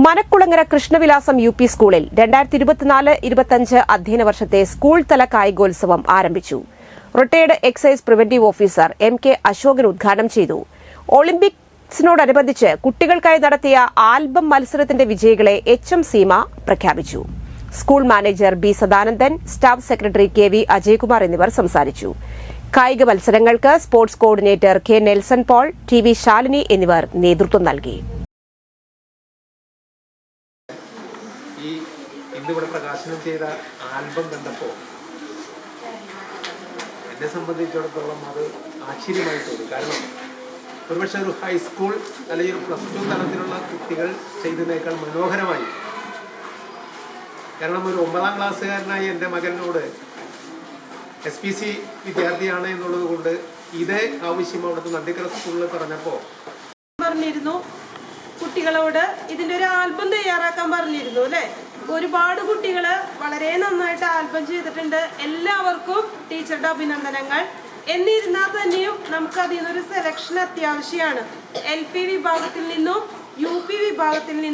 Manakkulangara Krishnavilasam UP. സ്കൂളിൽ 2024-25 അധ്യയന വർഷത്തെ സ്കൂൾ തല കായികോത്സവം ആരംഭിച്ചു. Retired excise preventive officer M K. Ashokan ഉദ്ഘാടനം ചെയ്തു. ഒളിമ്പിക്സിനോടനുബന്ധിച്ച് കുട്ടികൾക്കായി നടത്തിയ ആൽബം മത്സരത്തിന്റെ വിജയികളെ എച്ച്.എം. സീമ പ്രഖ്യാപിച്ചു. School manager B. Sadanandan, staff secretary KV. Ajaykumar എന്നിവർ സംസാരിച്ചു. കായിക മത്സരങ്ങൾക്ക് sports coordinator K. Nelson Paul, TV. Shalini എന്നിവർ നേതൃത്വം നൽകി. ഇന്നിവിടെ പ്രകാശനം ചെയ്ത ആൽബം കണ്ടപ്പോൾ എന്നെ സംബന്ധിച്ചിടത്തോളം അത് ആശ്ചര്യമായി തോന്നി. കാരണം ഒരുപക്ഷെ ഒരു ഹൈസ്കൂൾ അല്ലെങ്കിൽ ഒരു +2 തലത്തിലുള്ള കുട്ടികൾ ചെയ്തതിനേക്കാൾ മനോഹരമായി. കാരണം ഒരു 9ാം ക്ലാസ്സുകാരനായി എൻ്റെ മകനോട് SPC വിദ്യാർത്ഥിയാണ് എന്നുള്ളത് കൊണ്ട് ഇതേ ആവശ്യം അവിടുത്തെ നന്ദിക്കര സ്കൂളിൽ പറഞ്ഞപ്പോൾ കുട്ടികളോട് ഇതിൻ്റെ ഒരു ആൽബം തയ്യാറാക്കാൻ പറഞ്ഞിരുന്നു അല്ലേ. ഒരുപാട് കുട്ടികൾ വളരെ നന്നായിട്ട് ആൽബം ചെയ്തിട്ടുണ്ട്. എല്ലാവർക്കും ടീച്ചറുടെ അഭിനന്ദനങ്ങൾ. എന്നിരുന്നാൽ തന്നെയും നമുക്ക് അതിൽ നിന്നൊരു സെലക്ഷൻ അത്യാവശ്യമാണ്. LP വിഭാഗത്തിൽ നിന്നും UP വിഭാഗത്തിൽ നിന്നും